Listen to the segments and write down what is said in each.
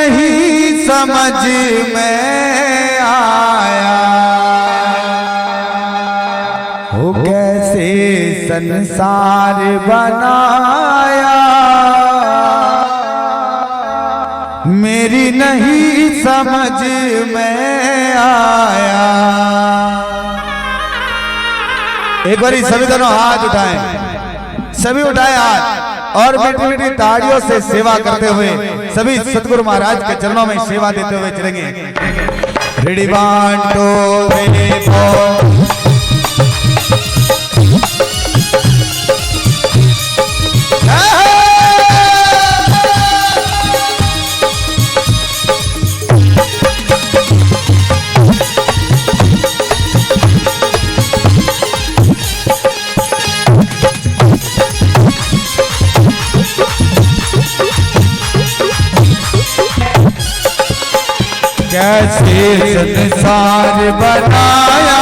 नहीं समझ में आया, हो कैसे संसार बनाया, मेरी नहीं समझ में आया। एक बार सभी दोनों हाथ उठाएं, सभी उठाएं हाथ और मीठी मीठी ताड़ियों से सेवा करते हुए सभी सतगुरु महाराज के चरणों में सेवा देते हुए चलेंगे। रेडी बांटो कैसे संसार बनाया,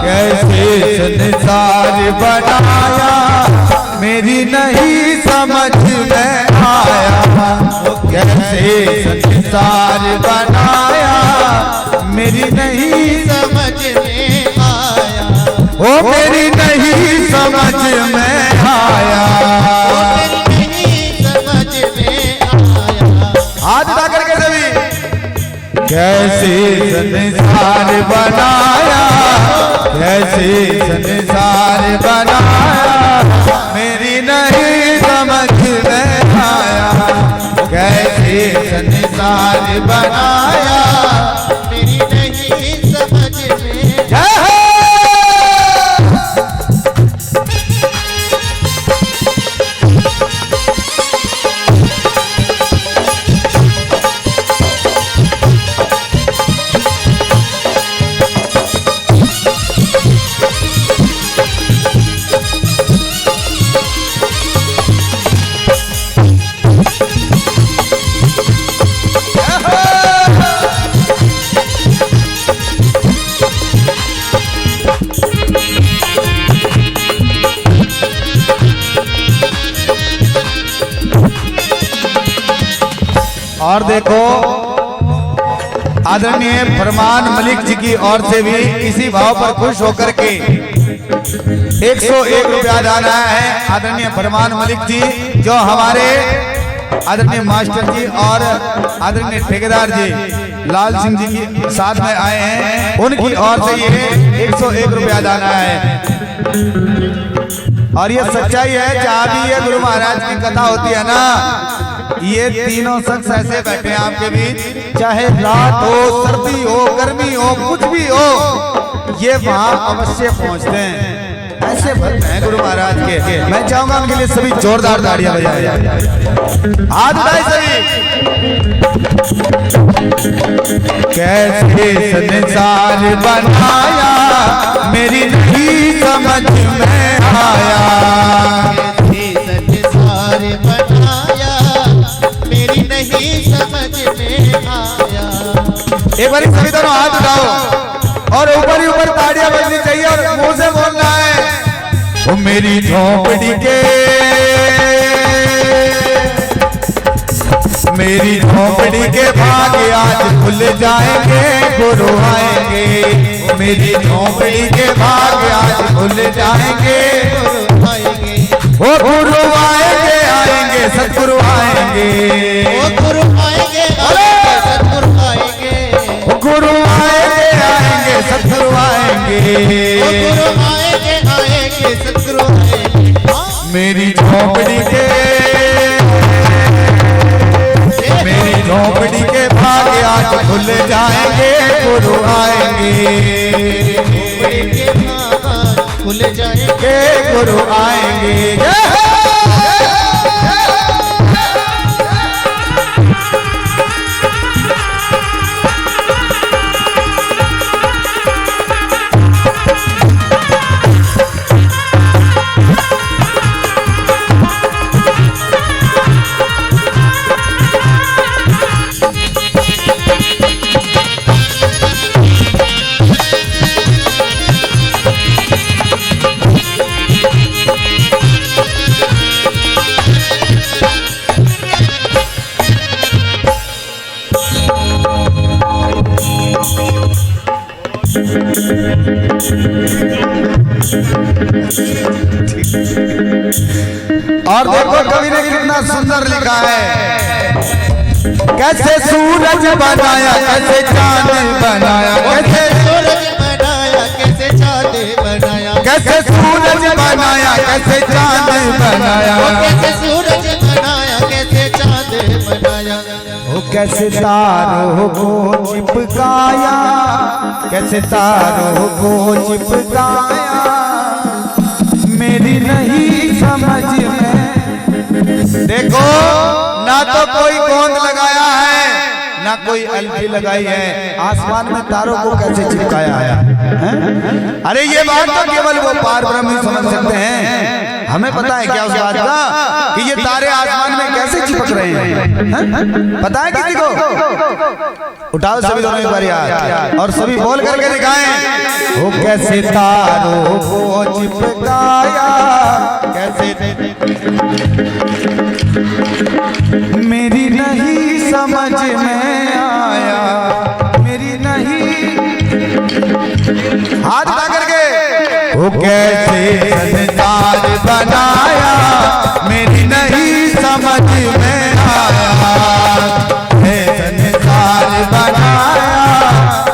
कैसे संसार बनाया, मेरी नहीं समझ में आया, कैसे संसार बनाया, मेरी नहीं समझ में आया, ओ मेरी नहीं समझ में आया, मेरी नहीं समझ में आया। हाथ उठा करके सभी कैसे संसार बनाया, कैसे संसार बनाया, मेरी नहीं समझ में आया, कैसे संसार बनाया, मेरी नहीं समझ में और देखो आदरणीय फरमान मलिक जी की ओर से भी इसी भाव पर खुश होकर के 101 रुपया दान आया है। आदरणीय फरमान मलिक जी जो हमारे आदरणीय मास्टर जी और आदरणीय ठेकेदार जी लाल सिंह जी के साथ में आए हैं, उनकी ओर से ये 101 रुपया दान आया है। और ये सच्चाई है, जहाँ भी ये गुरु महाराज की कथा होती है ना, ये तीनों शख्स ऐसे बैठे हैं आपके बीच, चाहे रात हो, सर्दी हो, गर्मी हो, कुछ भी हो, ये वहां अवश्य पहुंचते हैं। ऐसे भक्त हैं गुरु महाराज के। मैं चाहूंगा उनके लिए सभी जोरदार ताड़ियां बजाएं, हाथ उठाएं सभी। कैसे संसार बनाया, मेरी नहीं समझ में आया, संसार बनाया, मेरी नहीं समझ में आया। एक बार सभी दोनों हाथ उठाओ और ऊपर ही ऊपर ताड़ियां बजनी चाहिए और मुंह से बोलना है, वो मेरी झोपड़ी के, मेरी झोपड़ी के भाग आज खुल जाएंगे, गुरु आएंगे, मेरी झोपड़ी के भाग आज खुल जाएंगे, गुरु आएंगे, वो गुरु आएंगे, आएंगे सतगुरु आएंगे, वो गुरु आएंगे, आएंगे सतगुरु आएंगे, वो गुरु आएंगे, आएंगे सतगुरु आएंगे, वो गुरु आएंगे, आएंगे सतगुरु आएंगे। मेरी झोपड़ी के, मेरी झोपड़ी के भाग आज खुल जाएंगे, गुरु आएंगे, झोपड़ी के भाग खुल जाएंगे, गुरु आएंगे। और देखो कवि ने कितना सुंदर लिखा है, कैसे सूरज बनाया कैसे चांद बनाया, कैसे सूरज बनाया कैसे चांद बनाया, कैसे सूरज बनाया कैसे चांद बनाया, कैसे सूरज बनाया कैसे चांद बनाया, वो कैसे तारों को चिपकाया, कैसे तारों को चिपकाया, मेरी नहीं समझ में। देखो ना तो कोई गोंद लगाया है ना कोई अल्फी लगाई है, आसमान में तारों को कैसे चिपकाया है? अरे ये बात तो केवल वो पार ब्रह्म ही समझ सकते हैं। हमें पता है क्या उस बात का कि ये तारे आसमान में कैसे चिपक रहे हैं? पता है किसी को? उठाओ सभी दोनों एक बार यार और सभी बोल करके दिखाएं, वो कैसे तारों को चिपकाया, कैसे मेरी नहीं समझ में आया, मेरी नहीं। हाथ उठा करके, वो कैसे संसार बनाया, मेरी नहीं समझ में आया, संसार बनाया,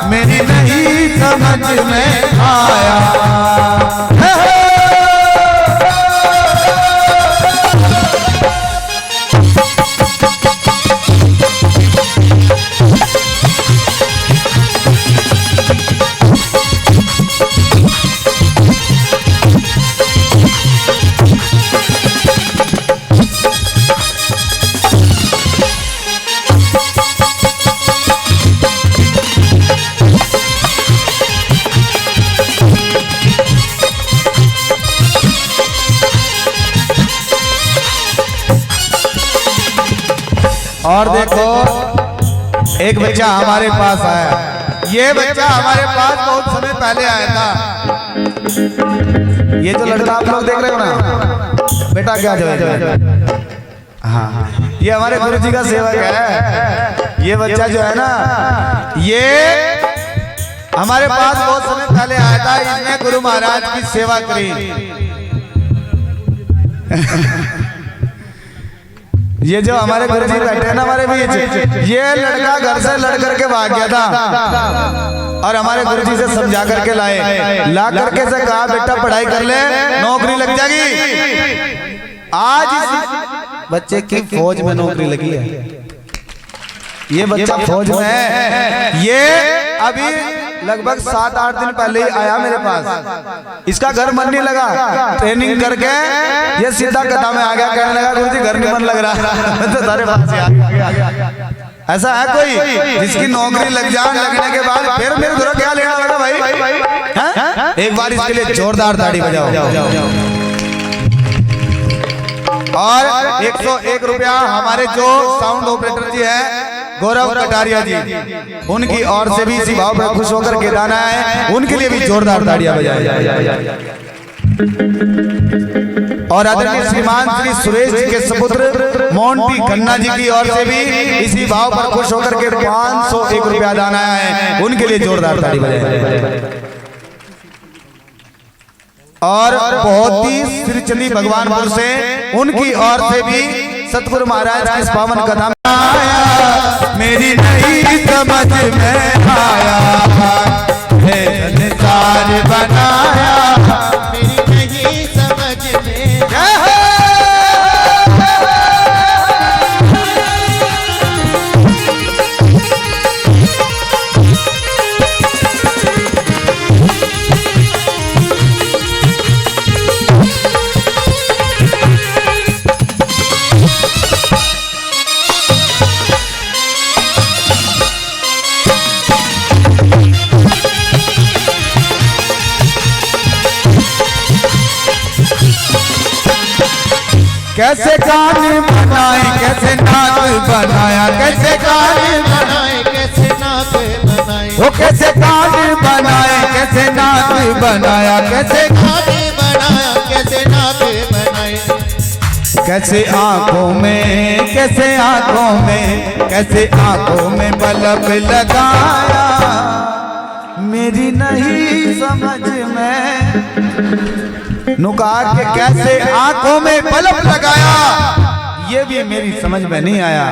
मेरी नहीं समझ में आया। और देखो एक बच्चा हमारे पास आया, ये बच्चा हमारे पास बहुत समय पहले आया था। ये जो लड़का आप लोग देख रहे हो ना, बेटा क्या जो है, हाँ ये हमारे गुरु जी का सेवक है। ये बच्चा जो है ना, ये हमारे पास बहुत समय पहले आया था, इसने गुरु महाराज की सेवा करी। ये जो हमारे गुरु जी बैठे हैं ना हमारे बीच, ये लड़का घर से लड़ करके भाग गया था और हमारे गुरु जी से समझा करके लाए, ला करके से कहा बेटा पढ़ाई कर ले, नौकरी लग जाएगी। आज इस बच्चे की फौज में नौकरी लगी है। ये बच्चा फौज में है। ये अभी लगभग 7-8 दिन पहले ही आया मेरे पास। इसका घर मन नहीं लगा, ट्रेनिंग करके ये सीधा कथा में आ गया, कहने लगा गुरुजी घर नहीं मन लग रहा। तो तारे पास यार ऐसा है कोई जिसकी नौकरी लग जाए, लगने के बाद फिर मेरे घर क्या लेना लगा भाई? एक बार इसके लिए जोरदार ताड़ी बजाओ। और 101 रुपया हमारे जो साउंड ऑपरेटर जी है गौरव कटारिया जी, उनकी ओर से भी इसी भाव पर खुश होकर के दाना है, उनके लिए भी जोरदार ताड़ियां बजाएं। और आदरणीय श्रीमान श्री सुरेश जी के सपुत्र मोंटी खन्ना जी की ओर से भी इसी भाव पर खुश होकर के 501 रुपया दाना है, उनके लिए जोरदार ताड़ी बजाएं। और बहुत ही श्रीचंदी भगवानपुर से उनकी ओर से भी सतगुरु महाराज की इस पावन कथा में आया, मेरी नहीं समझ में आया, है संसार बनाया, मेरी नहीं समझ में कैसे कान बनाए कैसे नाक बनाया, कैसे कान बनाए कैसे नाक बनाए, वो कैसे कान बनाए कैसे नाक बनाया, कैसे कान बनाया कैसे नाक बनाए, कैसे आंखों में कैसे आंखों में कैसे आंखों में बल्ब लगाया, मेरी नहीं समझ में। नुका के कैसे आंखों में बल्ब लगाया, ये भी मेरी समझ में नहीं आया।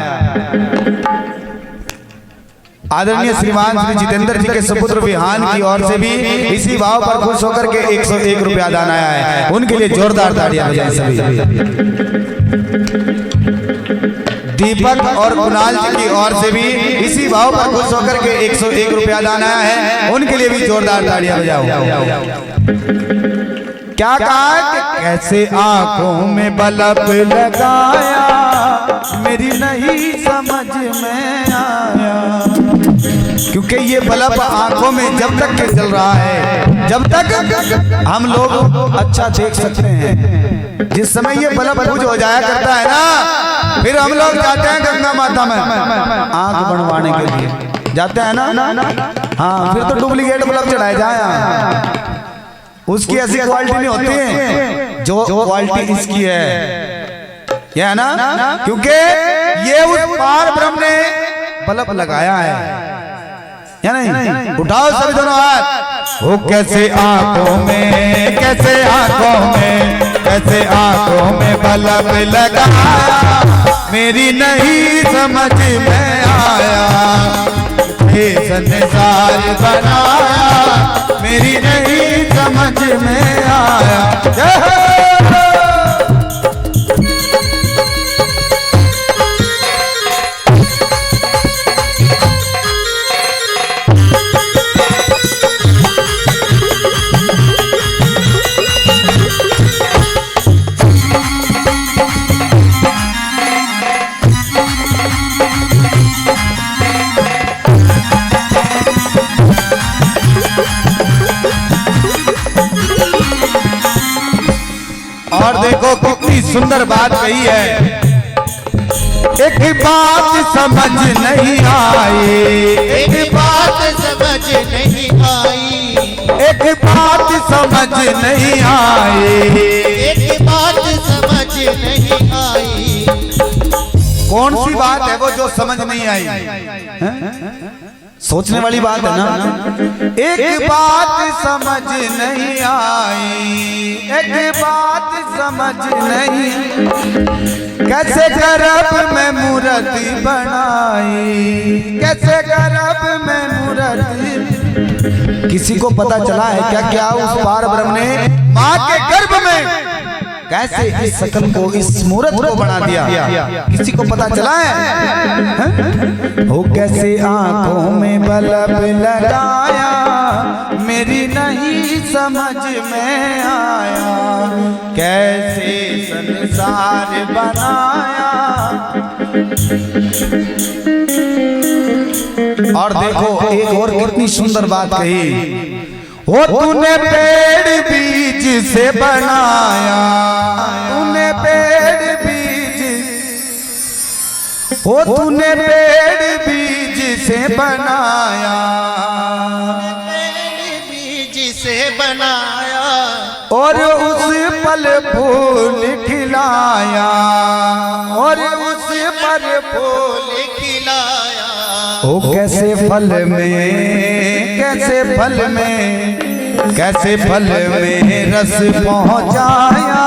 आदरणीय श्रीमान श्री जितेंद्र जी के सुपुत्र विहान की ओर से भी इसी भाव पर खुश होकर के 101 रुपया दान आया है, उनके लिए जोरदार तालियां बजाएं सभी। दीपक और कुणाल जी की ओर से भी इसी भाव पर खुश होकर के 101 रुपया दान आया है, उनके लिए भी जोरदार तालियां बजाओ। क्या कहा कि कैसे आंखों में बल्ब लगाया, मेरी नहीं समझ में आया। क्योंकि ये बल्ब आंखों में जब तक के जल रहा है, जब तक हम लोग अच्छा देख सकते हैं। जिस समय ये बल्ब बुझ हो जाया करता है ना, फिर हम लोग जाते हैं गंगा माता में आंख बनवाने के लिए जाते हैं ना। हाँ, फिर तो डुप्लीकेट बल्ब चढ़ाया जाए, उसकी ऐसी क्वालिटी नहीं होती है जो क्वालिटी इसकी है, यह है ना। क्योंकि ये उस पार ब्रह्म ने बल्ब लगाया है, या नहीं? उठाओ सभी दोनों हाथ। वो कैसे आंखों में, कैसे आंखों में, कैसे आंखों में बल्ब लगाया, मेरी नहीं समझ में आया। ये संसार बनाया, मेरी नहीं समझ में आया। और देखो कितनी सुंदर बात कही है। एक बात समझ नहीं आई, एक बात समझ नहीं आई, एक बात समझ नहीं आई, एक बात समझ नहीं आई। कौन सी बात है वो जो समझ नहीं आई? है? सोचने वाली बात है ना। एक बात समझ नहीं आई, एक बात समझ नहीं, कैसे गर्भ में मूर्ति बनाई, कैसे गर्भ में मूर्ति। किसी को पता चला है क्या क्या उस पार ब्रह्म ने माँ के गर्भ में कैसे इस शकल को, इस मूर्त को बना दिया? किसी को पता चला है? हो कैसे आंखों में बल्ब लगाया, मेरी नहीं समझ में आया। कैसे संसार बनाया। और देखो एक और कितनी सुंदर बात कही। वो तूने पेड़ बीज से बनाया, तूने पेड़ बीज, वो तूने पेड़ बीज से बनाया, पेड़ बीज से बनाया, और उस पल फूल खिलाया, और उस पर फूल खिलाया। ओ कैसे फल में, कैसे फल में, कैसे फल में रस पहुंचाया,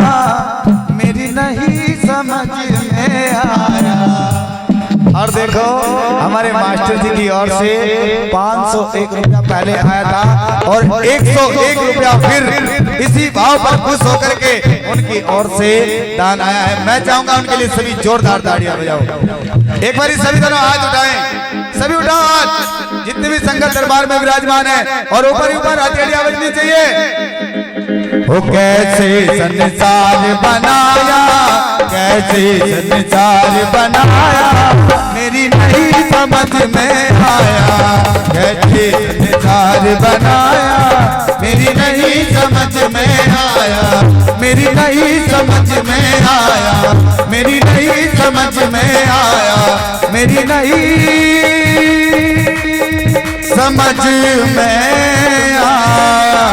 मेरी नहीं समझ में आया। और देखो हमारे मास्टर जी की ओर से 501 रुपया पहले आया था, और 101 रुपया फिर इसी भाव पर खुश होकर के उनकी ओर से दान आया है। मैं चाहूंगा उनके लिए सभी जोरदार तालियां बजाओ। एक बार सभी दोनों हाथ उठाएं, सभी उठाओ हाथ, जितने भी संगत दरबार में विराजमान है, और ऊपर ऊपर हथेलियां बजनी चाहिए। वो कैसे संसार बनाया, कैसे संसार बनाया, मेरी नहीं समझ में आया। कैसे संसार बनाया, मेरी नहीं समझ में आया, मेरी नहीं समझ में आया, मेरी नहीं समझ में आया, मेरी नहीं समझ में आया।